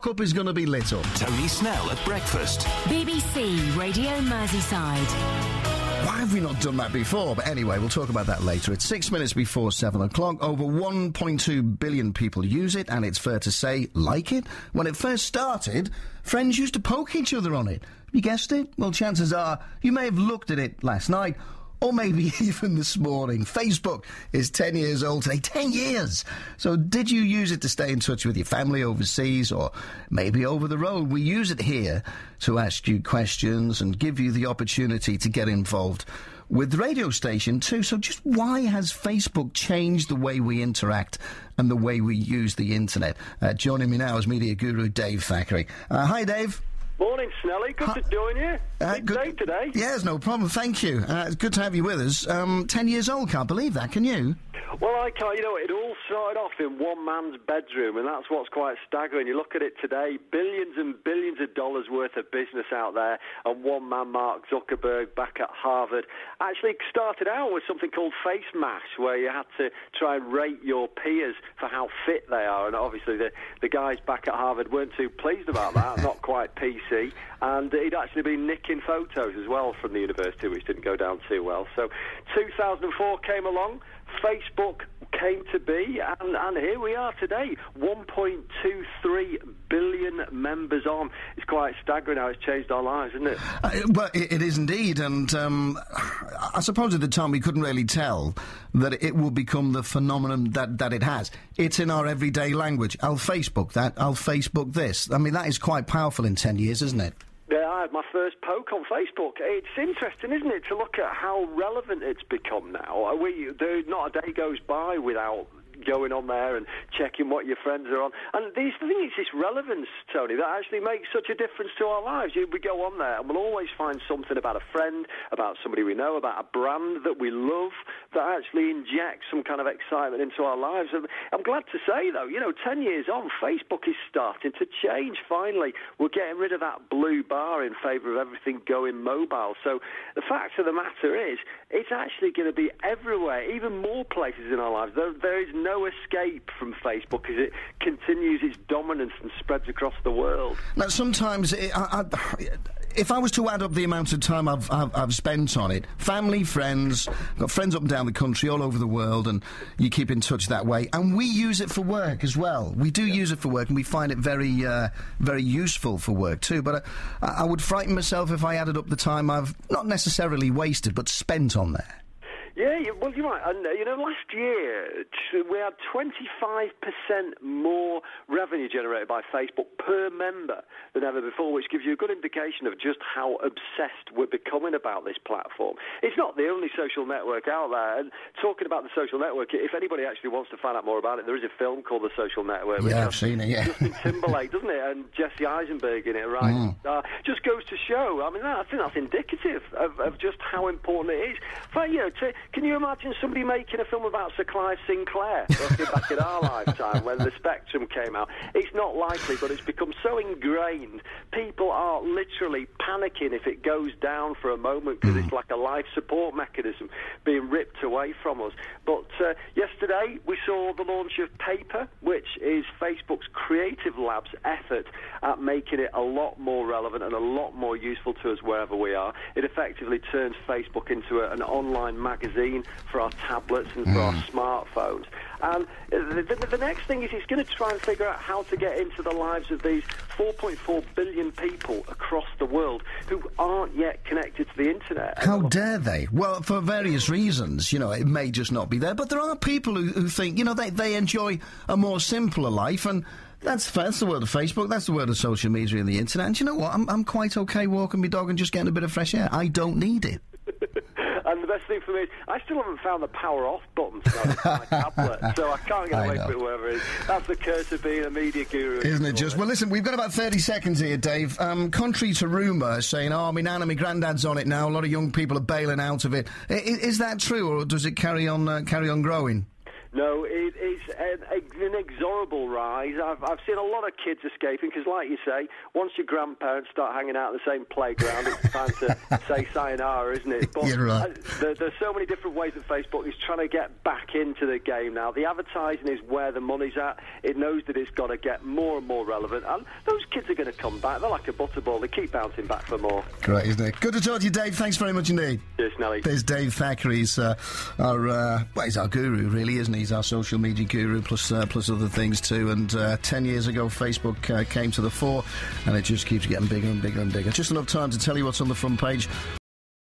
up is going to be lit up. Tony Snell at breakfast. BBC Radio Merseyside. Why have we not done that before? But anyway, we'll talk about that later. It's 6 minutes before 7 o'clock. Over 1.2 billion people use it, and it's fair to say, like it. When it first started, friends used to poke each other on it. You guessed it? Well, chances are you may have looked at it last night, or maybe even this morning. Facebook is 10 years old today. 10 years! So did you use it to stay in touch with your family overseas, or maybe over the road? We use it here to ask you questions and give you the opportunity to get involved with the radio station too. So just why has Facebook changed the way we interact and the way we use the internet? Joining me now is media guru Dave Thackeray. Hi, Dave. Morning, Snelly. Good to join you. Big day today. Yes, no problem. Thank you. It's good to have you with us. 10 years old, can't believe that, can you? Well, I can't. You know, it all started off in one man's bedroom, and that's what's quite staggering. You look at it today, billions and billions of dollars worth of business out there, and one man, Mark Zuckerberg, back at Harvard, actually started out with something called Face Mash, where you had to try and rate your peers for how fit they are, and obviously the guys back at Harvard weren't too pleased about that, not quite PC, and he'd actually been nicking photos as well from the university, which didn't go down too well. So 2004 came along, Facebook came to be, and here we are today, 1.23 billion members on. It's quite staggering how it's changed our lives, isn't it? Well, it is indeed, and I suppose at the time we couldn't really tell that it will become the phenomenon that it has. It's in our everyday language. I'll Facebook that, I'll Facebook this. I mean, that is quite powerful in 10 years, isn't it? Yeah, I had my first poke on Facebook. It's interesting, isn't it, to look at how relevant it's become now. Not a day goes by without going on there and checking what your friends are on. And the thing is this relevance, Tony, that actually makes such a difference to our lives. We go on there and we'll always find something about a friend, about somebody we know, about a brand that we love that actually injects some kind of excitement into our lives. And I'm glad to say, though, 10 years on, Facebook is starting to change, finally. We're getting rid of that blue bar in favour of everything going mobile. So the fact of the matter is, it's actually going to be everywhere, even more places in our lives. There is no escape from Facebook as it continues its dominance and spreads across the world. Now, sometimes, if I was to add up the amount of time I've spent on it, family, friends, got friends up and down the country, all over the world, and you keep in touch that way. And we use it for work as well. We do use it for work, and we find it very, very useful for work too. But I would frighten myself if I added up the time I've not necessarily wasted, but spent on there. Yeah, well, you're right. And, last year we had 25% more revenue generated by Facebook per member than ever before, which gives you a good indication of just how obsessed we're becoming about this platform. It's not the only social network out there. And talking about the social network, if anybody actually wants to find out more about it, there is a film called The Social Network. Yeah, I've seen it, yeah. Justin Timberlake, doesn't it? And Jesse Eisenberg in it, right? Just goes to show, I think that's indicative of just how important it is. But, can you imagine somebody making a film about Sir Clive Sinclair back in our lifetime when the Spectrum came out? It's not likely, but it's become so ingrained. People are literally panicking if it goes down for a moment because it's like a life support mechanism being ripped away from us. But yesterday we saw the launch of Paper, which is Facebook's Creative Lab's effort at making it a lot more relevant and a lot more useful to us wherever we are. It effectively turns Facebook into an online magazine for our tablets and for our smartphones. And the next thing is it's going to try and figure out how to get into the lives of these 4.4 billion people across the world who aren't yet connected to the internet. How dare they? Well, for various reasons, it may just not be there, but there are people who think, they enjoy a more simpler life, and that's the world of Facebook, that's the world of social media and the internet, and you know what, I'm quite okay walking my dog and just getting a bit of fresh air. I don't need it. And the best thing for me is I still haven't found the power off button on my tablet, so I can't get away from it wherever it is. That's the curse of being a media guru. Isn't it just? Well, listen, we've got about 30 seconds here, Dave. Contrary to rumour saying, my nan and my granddad's on it now, a lot of young people are bailing out of it. Is that true, or does it carry on growing? No, it's an inexorable rise. I've seen a lot of kids escaping because, like you say, once your grandparents start hanging out at the same playground, it's time to say sayonara, isn't it? But You're right. There's so many different ways that Facebook is trying to get back into the game now. The advertising is where the money's at. It knows that it's got to get more and more relevant, and those kids are going to come back. They're like a butterball. They keep bouncing back for more. Great, isn't it? Good to talk to you, Dave. Thanks very much indeed. Cheers, Nelly. There's Dave Thackeray. He's he's our guru, really, isn't he? He's our social media guru, plus other things too. And 10 years ago, Facebook came to the fore, and it just keeps getting bigger and bigger and bigger. Just enough time to tell you what's on the front page